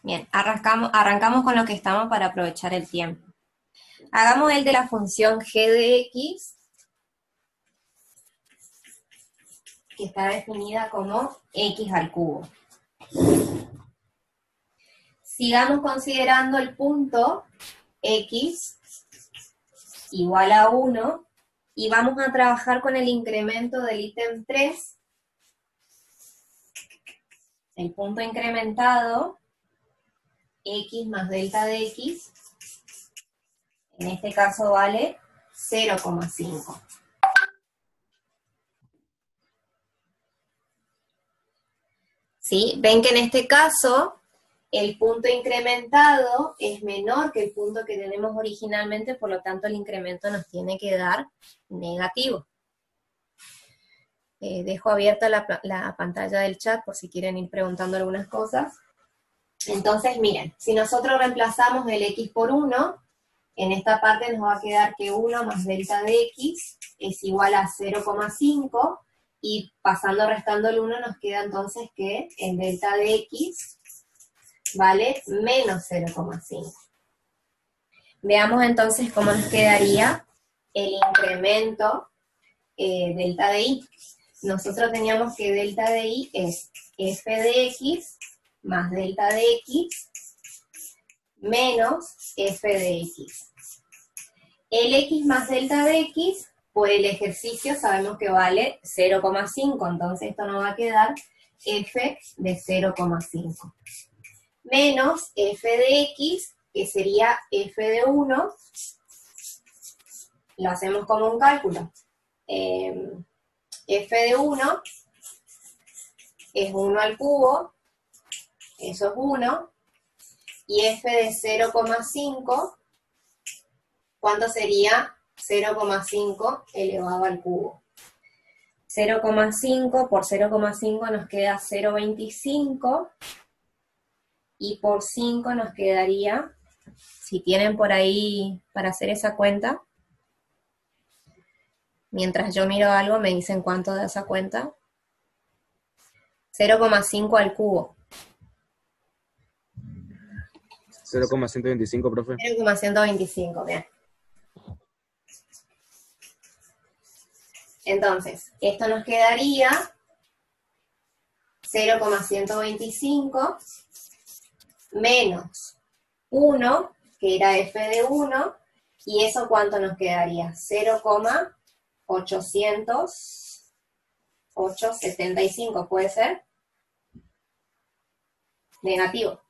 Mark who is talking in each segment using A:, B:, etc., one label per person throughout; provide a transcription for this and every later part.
A: Bien, arrancamos con lo que estamos para aprovechar el tiempo. Hagamos el de la función g de x, que está definida como x al cubo. Sigamos considerando el punto x igual a 1 y vamos a trabajar con el incremento del ítem 3. El punto incrementado, x más delta de x, en este caso vale 0,5. ¿Sí? Ven que en este caso el punto incrementado es menor que el punto que tenemos originalmente, por lo tanto el incremento nos tiene que dar negativo. Dejo abierta la pantalla del chat por si quieren ir preguntando algunas cosas. Entonces, miren, si nosotros reemplazamos el x por 1, en esta parte nos va a quedar que 1 más delta de x es igual a 0,5, y pasando restando el 1 nos queda entonces que el delta de x vale menos 0,5. Veamos entonces cómo nos quedaría el incremento delta de y. Nosotros teníamos que delta de y es f de x más delta de x menos f de x. El x más delta de x, por el ejercicio sabemos que vale 0,5, entonces esto nos va a quedar f de 0,5. Menos f de x, que sería f de 1, lo hacemos como un cálculo. F de 1 es 1 al cubo, eso es 1, y f de 0,5, ¿cuánto sería 0,5 elevado al cubo? 0,5 por 0,5 nos queda 0,25, y por 5 nos quedaría, si tienen por ahí para hacer esa cuenta, mientras yo miro algo me dicen cuánto da esa cuenta. 0,5 al cubo.
B: 0,125, profe.
A: 0,125, bien. Entonces, esto nos quedaría 0,125 menos 1, que era f de 1, y eso ¿cuánto nos quedaría? 0,875, ¿puede ser? Negativo.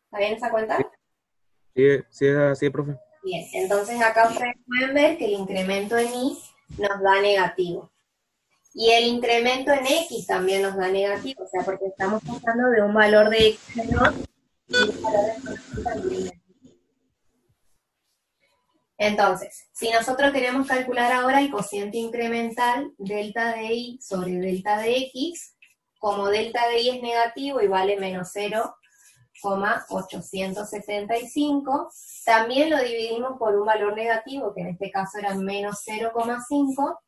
A: ¿Está bien esa cuenta?
B: Sí, sí es así, profe.
A: Bien, entonces acá ustedes pueden ver que el incremento en y nos da negativo. Y el incremento en x también nos da negativo, o sea, porque estamos pasando de un valor de x menor y un valor de x. Entonces, si nosotros queremos calcular ahora el cociente incremental delta de y sobre delta de x, como delta de y es negativo y vale menos 0,875, también lo dividimos por un valor negativo, que en este caso era menos 0,5,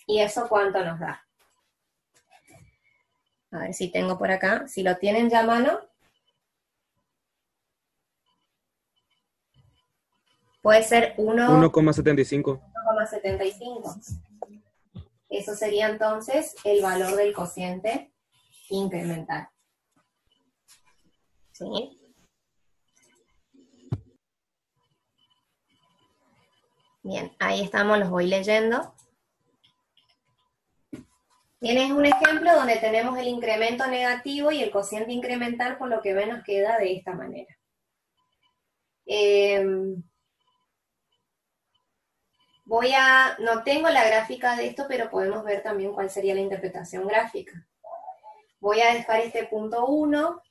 A: y eso ¿cuánto nos da? A ver si tengo por acá, si lo tienen ya a mano. Puede ser
B: 1,75.
A: 1,75. Eso sería entonces el valor del cociente incremental. ¿Sí? Bien, ahí estamos, los voy leyendo. Tienes un ejemplo donde tenemos el incremento negativo y el cociente incremental, por lo que ven nos queda de esta manera. No tengo la gráfica de esto, pero podemos ver también cuál sería la interpretación gráfica. Voy a dejar este punto 1,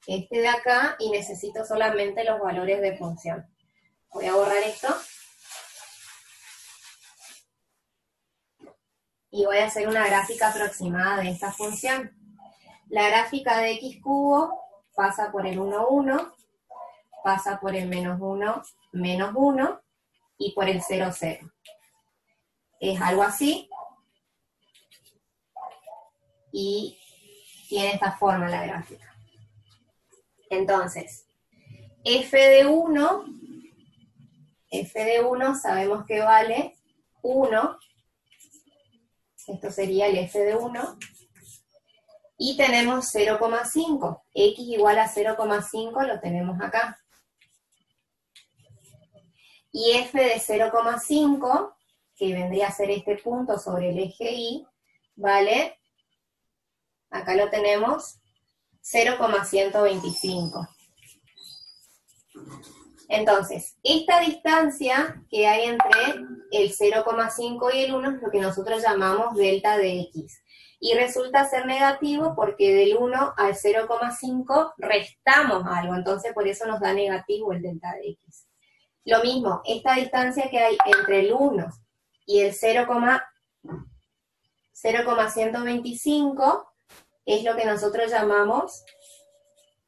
A: este de acá, y necesito solamente los valores de función. Voy a borrar esto. Y voy a hacer una gráfica aproximada de esta función. La gráfica de x cubo pasa por el 1, 1, pasa por el menos 1, menos 1, y por el 0, 0. Es algo así. Y tiene esta forma la gráfica. Entonces, f de 1 sabemos que vale 1, esto sería el f de 1, y tenemos 0,5, x igual a 0,5 lo tenemos acá. Y f de 0,5, que vendría a ser este punto sobre el eje Y, vale, acá lo tenemos, 0,125. Entonces, esta distancia que hay entre el 0,5 y el 1 es lo que nosotros llamamos delta de x. Y resulta ser negativo porque del 1 al 0,5 restamos algo, entonces por eso nos da negativo el delta de x. Lo mismo, esta distancia que hay entre el 1 y el 0,125 es lo que nosotros llamamos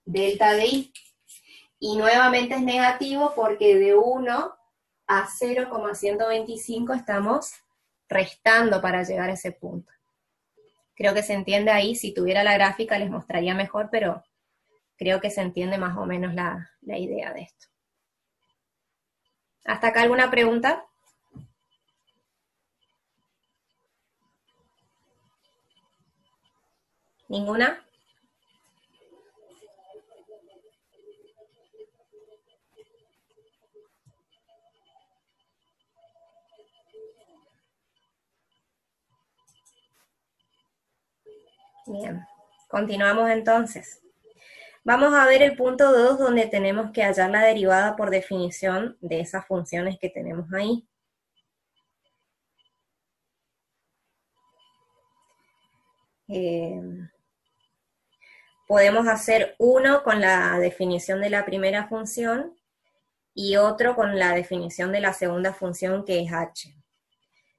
A: delta de y. Y nuevamente es negativo porque de 1 a 0,125 estamos restando para llegar a ese punto. Creo que se entiende ahí, si tuviera la gráfica les mostraría mejor, pero creo que se entiende más o menos la idea de esto. ¿Hasta acá alguna pregunta? ¿Ninguna? Bien, continuamos entonces. Vamos a ver el punto 2 donde tenemos que hallar la derivada por definición de esas funciones que tenemos ahí. Podemos hacer uno con la definición de la primera función y otro con la definición de la segunda función, que es h.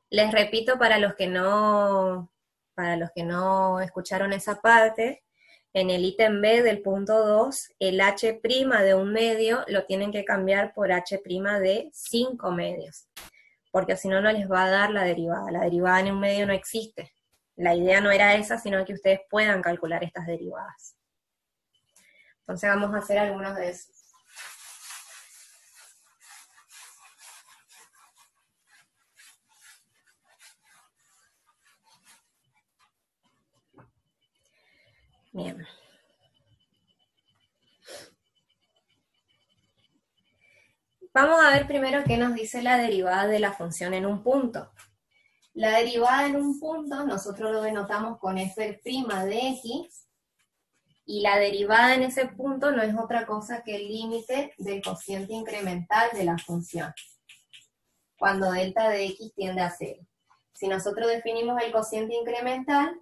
A: Les repito para los que no escucharon esa parte, en el ítem B del punto 2, el h' de 1 medio lo tienen que cambiar por h' de 5 medios, porque si no, no les va a dar la derivada. La derivada en 1 medio no existe. La idea no era esa, sino que ustedes puedan calcular estas derivadas. Entonces vamos a hacer algunos de esos. Bien. Vamos a ver primero qué nos dice la derivada de la función en un punto. La derivada en un punto nosotros lo denotamos con f' de x, y la derivada en ese punto no es otra cosa que el límite del cociente incremental de la función, cuando delta de x tiende a 0. Si nosotros definimos el cociente incremental,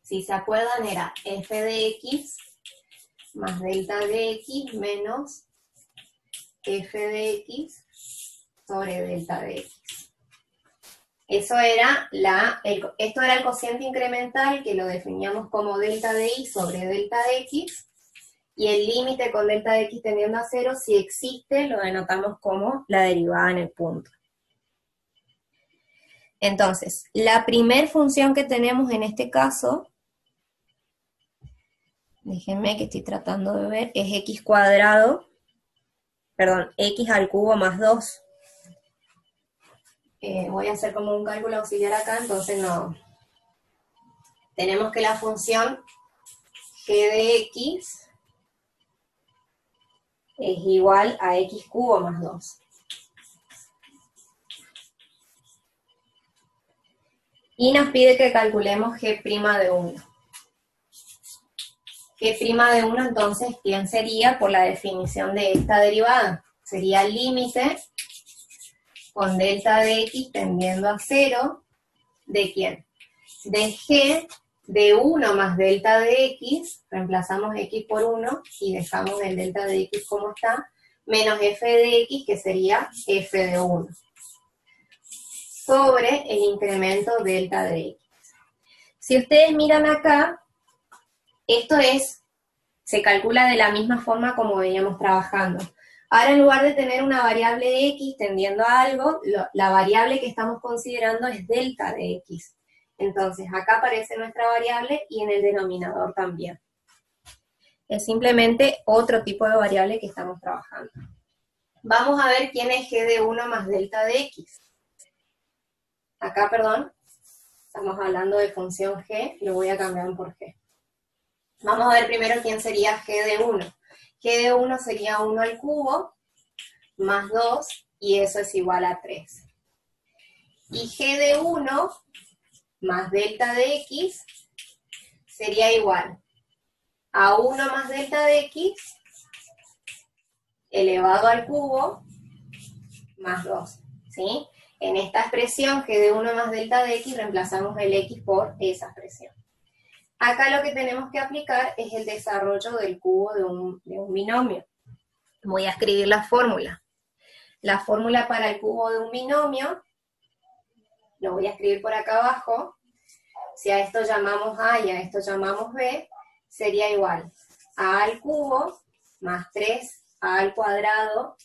A: si se acuerdan era f de x más delta de x menos f de x sobre delta de x. Esto era el cociente incremental, que lo definíamos como delta de y sobre delta de x, y el límite con delta de x tendiendo a 0, si existe, lo denotamos como la derivada en el punto. Entonces, la primer función que tenemos en este caso, déjenme que estoy tratando de ver, es x cuadrado, perdón, x al cubo más 2. Voy a hacer como un cálculo auxiliar acá, entonces no. Tenemos que la función g de x es igual a x cubo más 2. Y nos pide que calculemos g' de 1. G' de 1, entonces, ¿quién sería por la definición de esta derivada? Sería el límite con delta de x tendiendo a 0, ¿de quién? De g de 1 más delta de x, reemplazamos x por 1 y dejamos el delta de x como está, menos f de x, que sería f de 1, sobre el incremento delta de x. Si ustedes miran acá, esto se calcula de la misma forma como veníamos trabajando. Ahora, en lugar de tener una variable de x tendiendo a algo, la variable que estamos considerando es delta de x. Entonces, acá aparece nuestra variable y en el denominador también. Es simplemente otro tipo de variable que estamos trabajando. Vamos a ver quién es g de 1 más delta de x. Acá, perdón, estamos hablando de función g, lo voy a cambiar por g. Vamos a ver primero quién sería g de 1. G de 1 sería 1 al cubo más 2, y eso es igual a 3. Y g de 1 más delta de x sería igual a 1 más delta de x elevado al cubo más 2, ¿sí? En esta expresión, g de 1 más delta de x, reemplazamos el x por esa expresión. Acá lo que tenemos que aplicar es el desarrollo del cubo de un binomio. Voy a escribir la fórmula. La fórmula para el cubo de un binomio, lo voy a escribir por acá abajo. Si a esto llamamos a y a esto llamamos b, sería igual a al cubo más 3a al cuadrado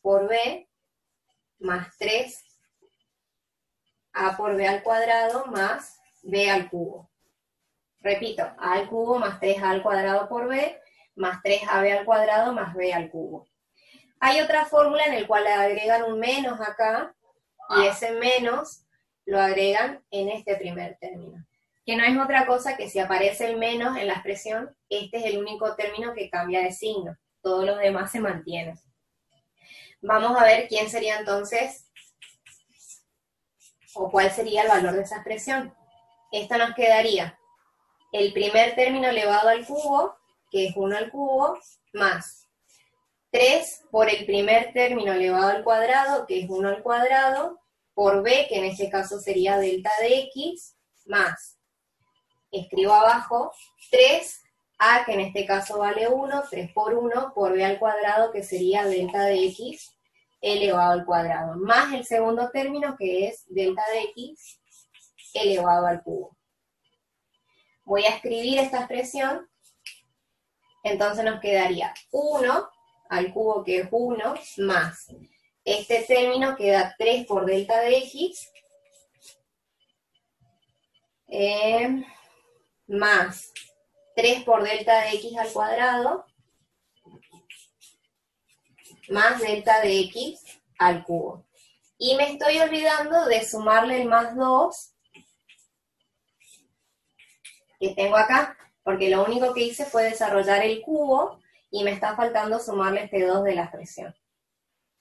A: por b más 3a por b al cuadrado más b al cubo. Repito, a al cubo más 3a al cuadrado por b más 3ab al cuadrado más b al cubo. Hay otra fórmula en la cual le agregan un menos acá, y ese menos lo agregan en este primer término, que no es otra cosa que si aparece el menos en la expresión, este es el único término que cambia de signo, todos los demás se mantienen. Vamos a ver quién sería entonces, o cuál sería el valor de esa expresión. Esto nos quedaría el primer término elevado al cubo, que es 1 al cubo, más 3 por el primer término elevado al cuadrado, que es 1 al cuadrado, por b, que en este caso sería delta de x, más, escribo abajo, 3a, que en este caso vale 1, 3 por 1, por b al cuadrado, que sería delta de x elevado al cuadrado, más el segundo término, que es delta de x elevado al cubo. Voy a escribir esta expresión, entonces nos quedaría 1 al cubo, que es 1, más este término que da 3 por delta de x, más 3 por delta de x al cuadrado, más delta de x al cubo. Y me estoy olvidando de sumarle el más 2 que tengo acá, porque lo único que hice fue desarrollar el cubo, y me está faltando sumarle este 2 de la expresión.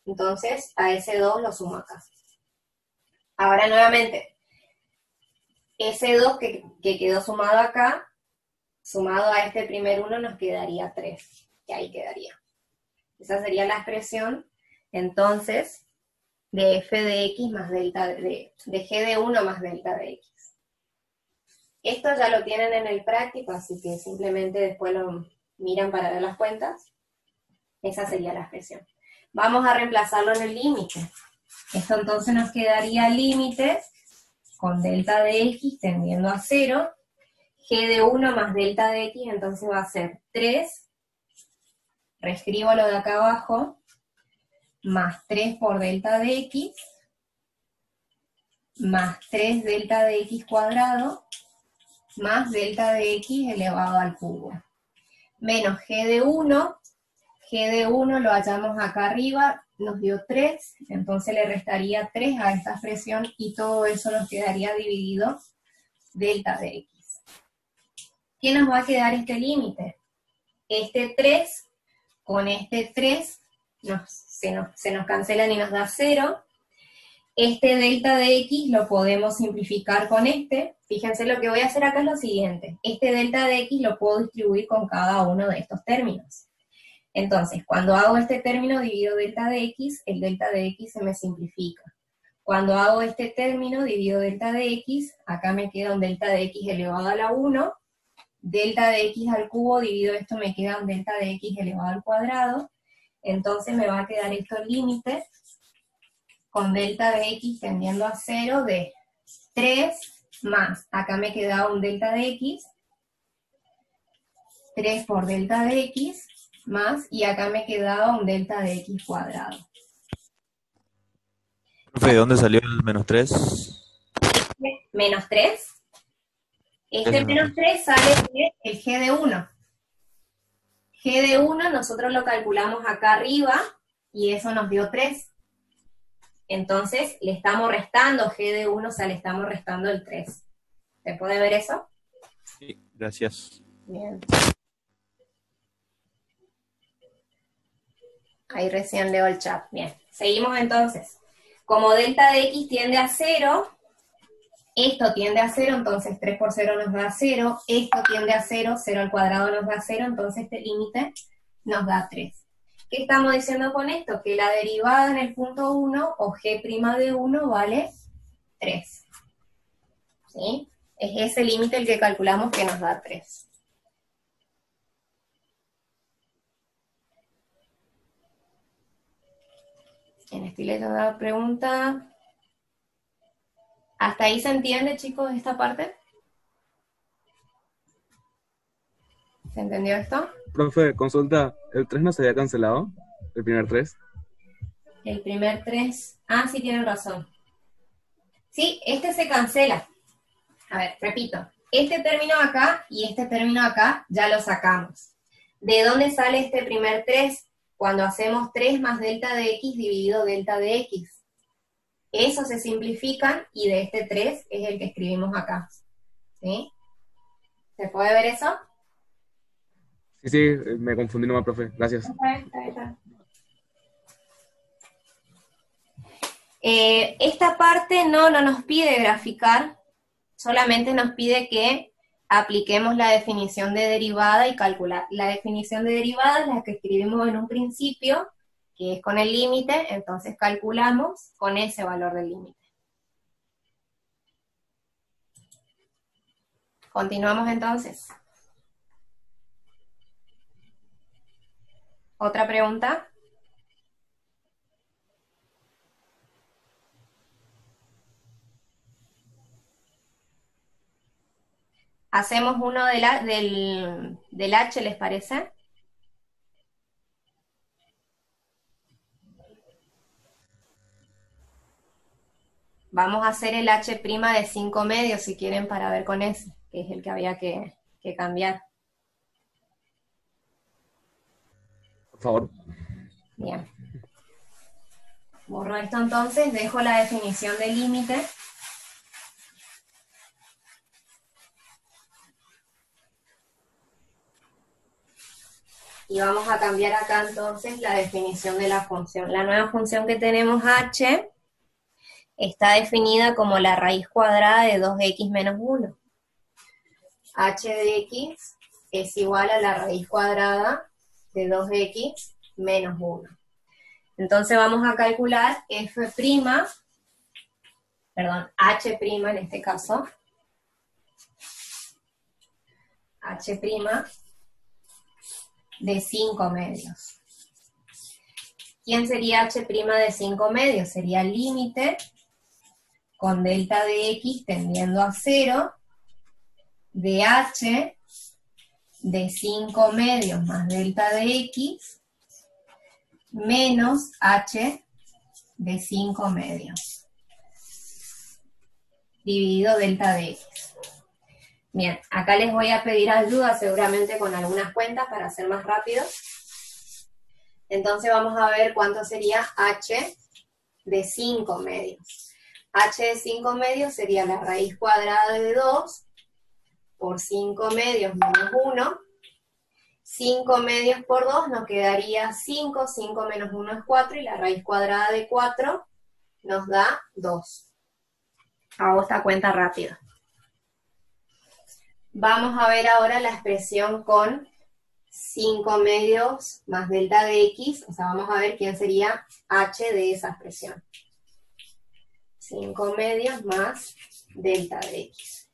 A: Entonces, a ese 2 lo sumo acá. Ahora nuevamente, ese 2 que quedó sumado acá, sumado a este primer 1, nos quedaría 3, que ahí quedaría. Esa sería la expresión, entonces, de f de x más delta de g de 1 más delta de x. Esto ya lo tienen en el práctico, así que simplemente después lo miran para ver las cuentas. Esa sería la expresión. Vamos a reemplazarlo en el límite. Esto entonces nos quedaría límite con delta de x tendiendo a 0. G de 1 más delta de x, entonces va a ser 3. Reescribo lo de acá abajo. Más 3 por delta de x. Más 3 delta de x cuadrado. Más delta de x elevado al cubo. Menos g de 1. G de 1 lo hallamos acá arriba, nos dio 3, entonces le restaría 3 a esta expresión, y todo eso nos quedaría dividido delta de x. ¿Qué nos va a quedar este límite? Este 3 con este 3 se nos cancelan y nos da 0. Este delta de x lo podemos simplificar con este. Fíjense, lo que voy a hacer acá es lo siguiente. Este delta de x lo puedo distribuir con cada uno de estos términos. Entonces, cuando hago este término divido delta de x, el delta de x se me simplifica. Cuando hago este término divido delta de x, acá me queda un delta de x elevado a la 1, delta de x al cubo, divido esto, me queda un delta de x elevado al cuadrado, entonces me va a quedar esto límite con delta de x tendiendo a 0 de 3 más, acá me queda un delta de x, 3 por delta de x, más, y acá me quedaba un delta de x cuadrado.
C: Profe, ¿de dónde salió el menos 3?
A: ¿Menos 3? Este menos 3 sale del g de 1. G de 1 nosotros lo calculamos acá arriba, y eso nos dio 3. Entonces, le estamos restando G de 1, o sea, le estamos restando el 3. ¿Se puede ver eso?
C: Sí, gracias.
A: Bien. Ahí recién leo el chat. Bien, seguimos entonces. Como delta de x tiende a 0, esto tiende a 0, entonces 3 por 0 nos da 0, esto tiende a 0, 0 al cuadrado nos da 0, entonces este límite nos da 3. ¿Qué estamos diciendo con esto? Que la derivada en el punto 1, o g' de 1, vale 3. ¿Sí? Es ese límite el que calculamos que nos da 3. En estilo de la pregunta. ¿Hasta ahí se entiende, chicos, esta parte? ¿Se entendió esto?
B: Profe, consulta, ¿el 3 no se había cancelado? ¿El primer 3?
A: El primer 3. Ah, sí, tienen razón. Sí, este se cancela. A ver, repito. Este término acá y este término acá ya lo sacamos. ¿De dónde sale este primer 3? Cuando hacemos 3 más delta de x dividido delta de x. Eso se simplifican y de este 3 es el que escribimos acá. ¿Sí? ¿Se puede ver eso?
B: Sí, me confundí nomás, profe. Gracias.
A: Está. Esta parte no nos pide graficar, solamente nos pide que apliquemos la definición de derivada y calcular. La definición de derivada es la que escribimos en un principio, que es con el límite, entonces calculamos con ese valor del límite. Continuamos entonces. ¿Otra pregunta? ¿Hacemos uno del H, les parece? Vamos a hacer el H' de 5 medios, si quieren, para ver con ese, que es el que había que cambiar.
B: Por favor.
A: Bien. Borro esto entonces, dejo la definición del límite. Y vamos a cambiar acá entonces la definición de la función. La nueva función que tenemos h está definida como la raíz cuadrada de 2x menos 1. H de x es igual a la raíz cuadrada de 2x menos 1. Entonces vamos a calcular h' en este caso, h' de 5 medios. ¿Quién sería h' de 5 medios? Sería el límite con delta de x tendiendo a 0 de h de 5 medios más delta de x menos h de 5 medios dividido delta de x. Bien, acá les voy a pedir ayuda seguramente con algunas cuentas para hacer más rápido. Entonces vamos a ver cuánto sería h de 5 medios. H de 5 medios sería la raíz cuadrada de 2 por 5 medios menos 1. 5 medios por 2 nos quedaría 5, 5 menos 1 es 4, y la raíz cuadrada de 4 nos da 2. Hago esta cuenta rápida. Vamos a ver ahora la expresión con 5 medios más delta de x, o sea, vamos a ver quién sería h de esa expresión. 5 medios más delta de x.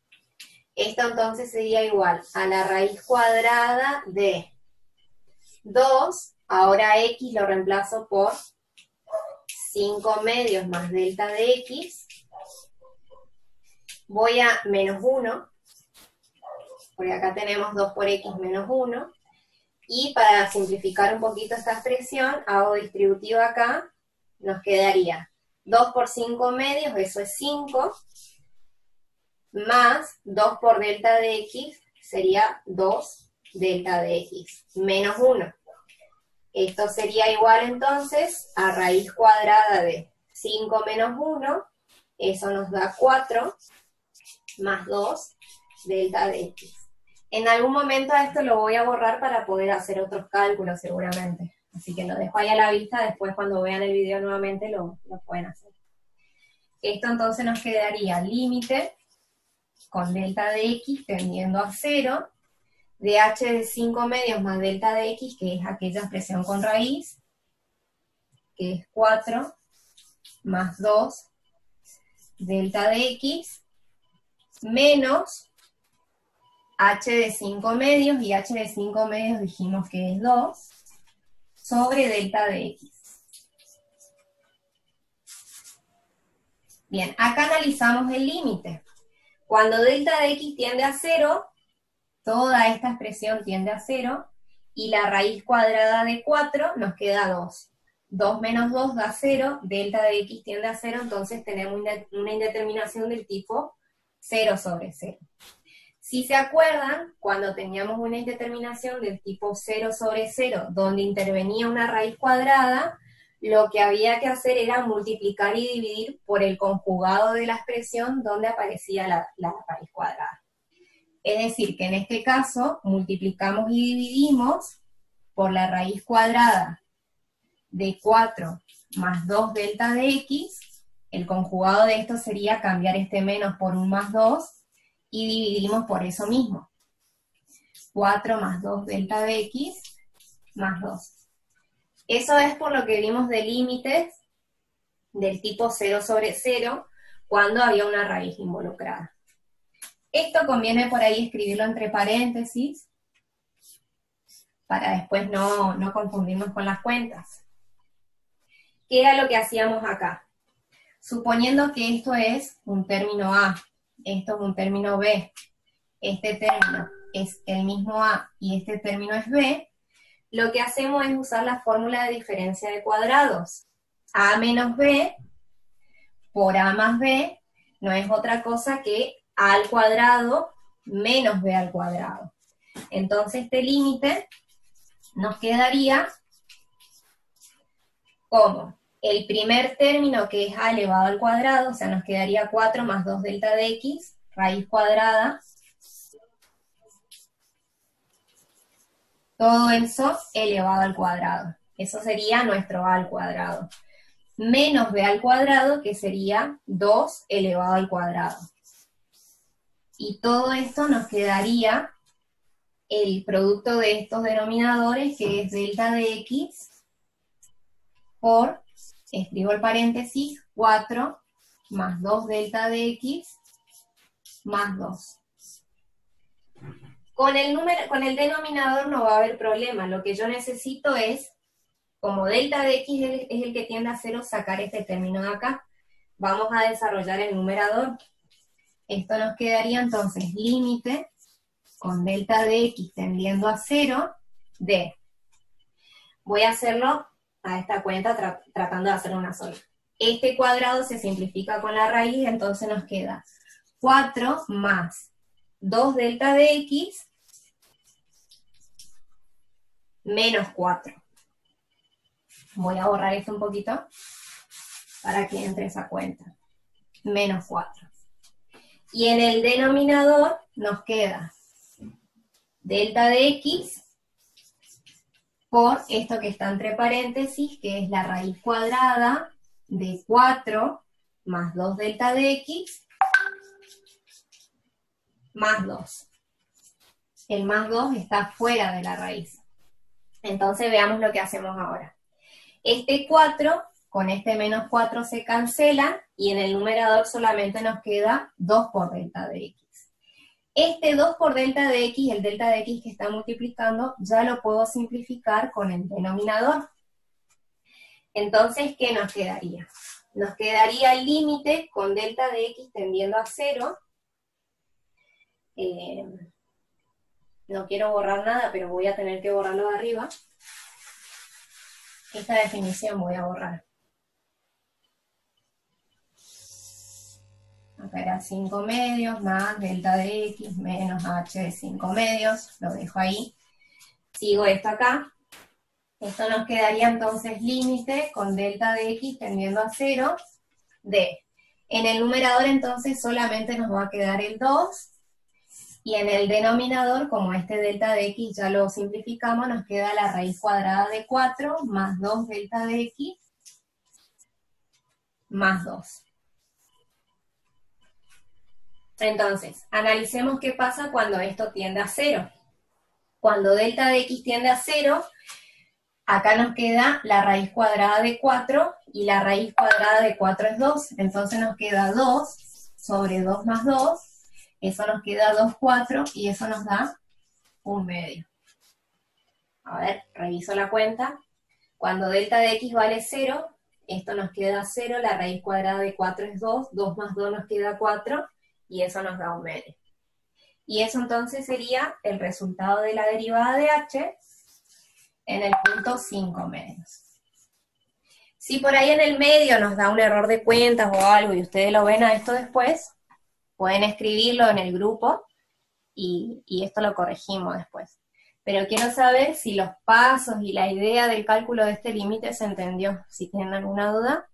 A: Esto entonces sería igual a la raíz cuadrada de 2, ahora x lo reemplazo por 5 medios más delta de x, voy a menos 1, porque acá tenemos 2 por x menos 1, y para simplificar un poquito esta expresión, hago distributiva acá, nos quedaría 2 por 5 medios, eso es 5, más 2 por delta de x sería 2 delta de x, menos 1. Esto sería igual entonces a raíz cuadrada de 5 menos 1, eso nos da 4, más 2, delta de x. En algún momento a esto lo voy a borrar para poder hacer otros cálculos seguramente. Así que lo dejo ahí a la vista, después cuando vean el video nuevamente lo pueden hacer. Esto entonces nos quedaría límite con delta de x tendiendo a 0, de h de 5 medios más delta de x, que es aquella expresión con raíz, que es 4 más 2 delta de x, menos h de 5 medios, y h de 5 medios dijimos que es 2, sobre delta de x. Bien, acá analizamos el límite. Cuando delta de x tiende a 0, toda esta expresión tiende a 0, y la raíz cuadrada de 4 nos queda 2. 2 menos 2 da 0, delta de x tiende a 0, entonces tenemos una indeterminación del tipo 0 sobre 0. Si se acuerdan, cuando teníamos una indeterminación del tipo 0 sobre 0, donde intervenía una raíz cuadrada, lo que había que hacer era multiplicar y dividir por el conjugado de la expresión donde aparecía la raíz cuadrada. Es decir, que en este caso multiplicamos y dividimos por la raíz cuadrada de 4 más 2 delta de x, el conjugado de esto sería cambiar este menos por un más 2, y dividimos por eso mismo. 4 más 2 delta de x más 2. Eso es por lo que vimos de límites del tipo 0 sobre 0 cuando había una raíz involucrada. Esto conviene por ahí escribirlo entre paréntesis para después no confundirnos con las cuentas. ¿Qué era lo que hacíamos acá? Suponiendo que esto es un término A, esto es un término B, este término es el mismo A y este término es B, lo que hacemos es usar la fórmula de diferencia de cuadrados. A menos B por A más B no es otra cosa que A al cuadrado menos B al cuadrado. Entonces este límite nos quedaría como el primer término, que es A elevado al cuadrado, o sea, nos quedaría 4 más 2 delta de x, raíz cuadrada, todo eso elevado al cuadrado. Eso sería nuestro A al cuadrado. Menos B al cuadrado, que sería 2 elevado al cuadrado. Y todo esto nos quedaría el producto de estos denominadores, que es delta de x por, escribo el paréntesis, 4 más 2 delta de x más 2. Con el denominador no va a haber problema. Lo que yo necesito es, como delta de x es el que tiende a 0, sacar este término de acá. Vamos a desarrollar el numerador. Esto nos quedaría entonces límite con delta de x tendiendo a 0 de, voy a hacerlo a esta cuenta tratando de hacer una sola. Este cuadrado se simplifica con la raíz, entonces nos queda 4 más 2 delta de x menos 4. Voy a borrar esto un poquito para que entre esa cuenta. Menos 4. Y en el denominador nos queda delta de x por esto que está entre paréntesis, que es la raíz cuadrada de 4 más 2 delta de x más 2. El más 2 está fuera de la raíz. Entonces veamos lo que hacemos ahora. Este 4 con este menos 4 se cancelan y en el numerador solamente nos queda 2 por delta de x. Este 2 por delta de x, el delta de x que está multiplicando, ya lo puedo simplificar con el denominador. Entonces, ¿qué nos quedaría? Nos quedaría el límite con delta de x tendiendo a 0. No quiero borrar nada, pero voy a tener que borrarlo de arriba. Esta definición voy a borrar. Acá era 5 medios más delta de x menos h de 5 medios. Lo dejo ahí. sigo esto acá. Esto nos quedaría entonces límite con delta de x tendiendo a 0 de, en el numerador entonces solamente nos va a quedar el 2, y en el denominador, como este delta de x ya lo simplificamos, nos queda la raíz cuadrada de 4 más 2 delta de x más 2. Entonces, analicemos qué pasa cuando esto tiende a 0. Cuando delta de x tiende a 0, acá nos queda la raíz cuadrada de 4, y la raíz cuadrada de 4 es 2, entonces nos queda 2 sobre 2 más 2, eso nos queda 2 4, y eso nos da 1/2. A ver, reviso la cuenta. Cuando delta de x vale 0, esto nos queda 0, la raíz cuadrada de 4 es 2, 2 más 2 nos queda 4, y eso nos da 1/2. Y eso entonces sería el resultado de la derivada de h en el punto 5/2. Si por ahí en el medio nos da un error de cuentas o algo y ustedes lo ven a esto después, pueden escribirlo en el grupo y esto lo corregimos después. Pero quiero saber si los pasos y la idea del cálculo de este límite se entendió. Si tienen alguna duda,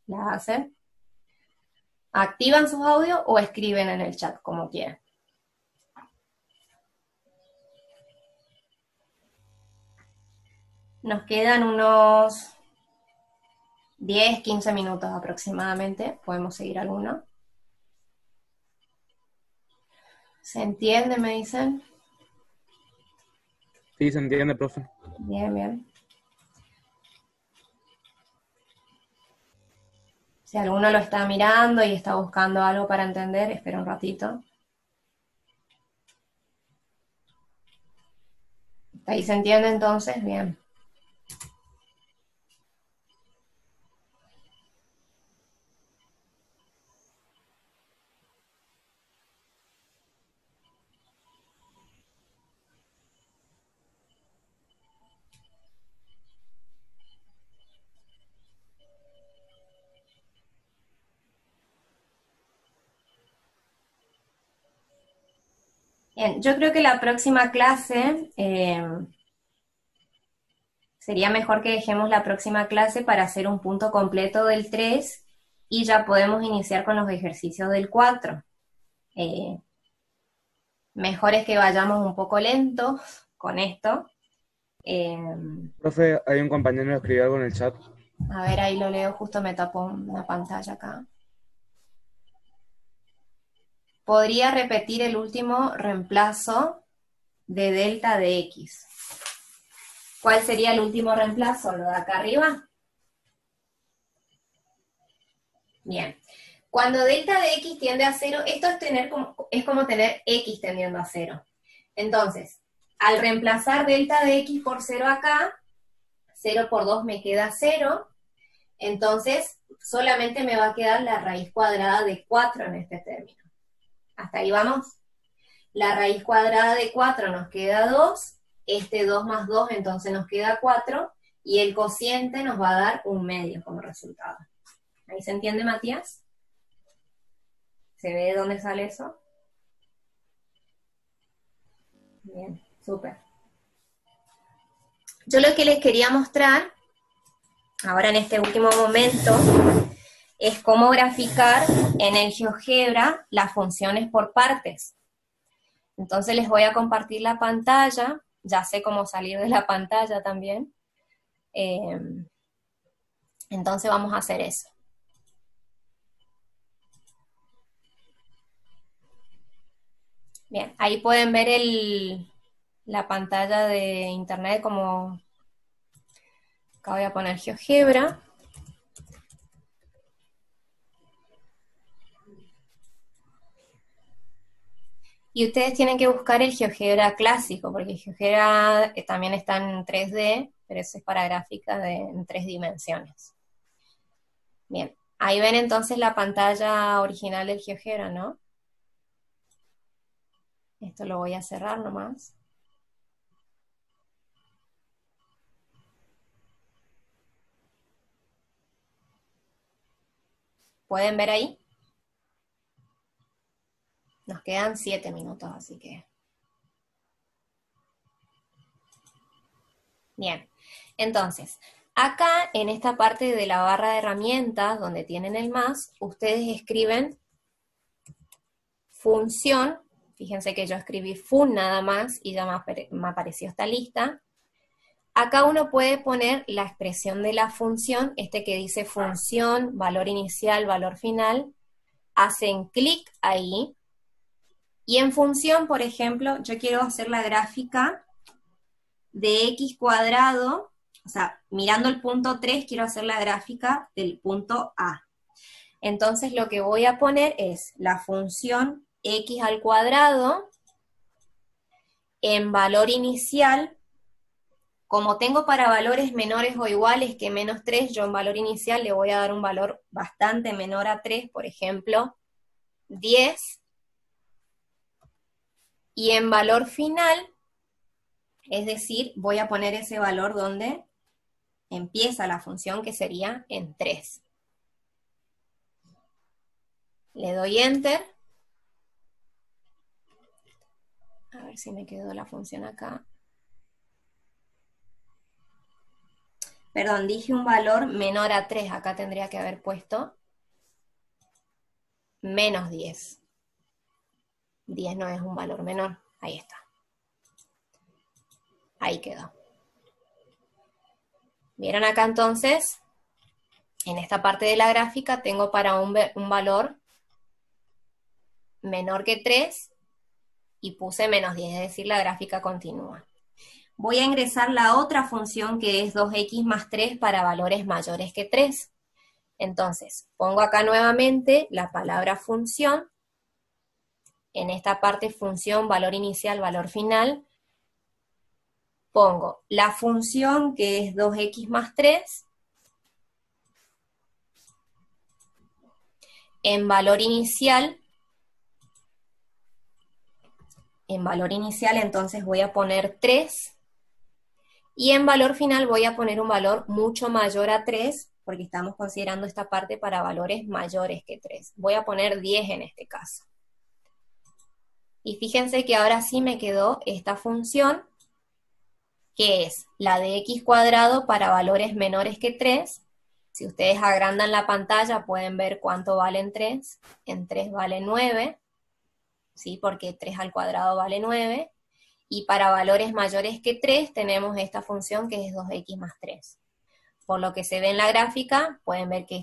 A: la hacen. Activan sus audios o escriben en el chat, como quieran. Nos quedan unos 10, 15 minutos aproximadamente. Podemos seguir alguno. ¿Se entiende, me dicen?
B: Sí, se entiende, profe.
A: Bien, bien. Si alguno lo está mirando y está buscando algo para entender, espera un ratito. ¿Ahí se entiende entonces? Bien. Bien, yo creo que la próxima clase, sería mejor que dejemos la próxima clase para hacer un punto completo del 3 y ya podemos iniciar con los ejercicios del 4. Mejor es que vayamos un poco lentos con esto.
B: Profe, hay un compañero que escribió algo en el chat.
A: A ver, ahí lo leo, justo me tapó una pantalla acá. Podría repetir el último reemplazo de delta de x. ¿Cuál sería el último reemplazo? ¿Lo de acá arriba? Bien. Cuando delta de x tiende a 0, esto es como tener x tendiendo a 0. Entonces, al reemplazar delta de x por 0 acá, 0 por 2 me queda 0, entonces solamente me va a quedar la raíz cuadrada de 4 en este término. ¿Hasta ahí vamos? La raíz cuadrada de 4 nos queda 2, este 2 más 2 entonces nos queda 4, y el cociente nos va a dar 1/2 como resultado. ¿Ahí se entiende, Matías? ¿Se ve de dónde sale eso? Bien, súper. Yo lo que les quería mostrar, ahora en este último momento, es cómo graficar en el GeoGebra las funciones por partes. Entonces les voy a compartir la pantalla, ya sé cómo salir de la pantalla también. Entonces vamos a hacer eso. Bien, ahí pueden ver la pantalla de internet, como acá voy a poner GeoGebra. Y ustedes tienen que buscar el GeoGebra clásico, porque el GeoGebra también está en 3D, pero eso es para gráficas en 3 dimensiones. Bien, ahí ven entonces la pantalla original del GeoGebra, ¿no? Esto lo voy a cerrar nomás. ¿Pueden ver ahí? Nos quedan 7 minutos, así que... Bien, entonces, acá en esta parte de la barra de herramientas, donde tienen el más, ustedes escriben función, fíjense que yo escribí fun nada más, y ya me apareció esta lista. Acá uno puede poner la expresión de la función, que dice función, valor inicial, valor final, hacen clic ahí, y en función, por ejemplo, yo quiero hacer la gráfica de x cuadrado, o sea, mirando el punto 3, quiero hacer la gráfica del punto A. Entonces lo que voy a poner es la función x al cuadrado en valor inicial. Como tengo para valores menores o iguales que menos 3, yo en valor inicial le voy a dar un valor bastante menor a 3, por ejemplo, 10. Y en valor final, es decir, voy a poner ese valor donde empieza la función, que sería en 3. Le doy Enter. A ver si me quedó la función acá. Perdón, dije un valor menor a 3. Acá tendría que haber puesto menos 10. 10 no es un valor menor. Ahí está. Ahí quedó. ¿Vieron acá entonces? En esta parte de la gráfica tengo para un valor menor que 3 y puse menos 10, es decir, la gráfica continúa. Voy a ingresar la otra función que es 2x más 3 para valores mayores que 3. Entonces, pongo acá nuevamente la palabra función. En esta parte función, valor inicial, valor final. Pongo la función que es 2x más 3 en valor inicial. En valor inicial entonces voy a poner 3. Y en valor final voy a poner un valor mucho mayor a 3, porque estamos considerando esta parte para valores mayores que 3. Voy a poner 10 en este caso. Y fíjense que ahora sí me quedó esta función, que es la de x cuadrado para valores menores que 3. Si ustedes agrandan la pantalla pueden ver cuánto vale en 3. En 3 vale 9, ¿sí? Porque 3 al cuadrado vale 9. Y para valores mayores que 3 tenemos esta función que es 2x más 3. Por lo que se ve en la gráfica, pueden ver que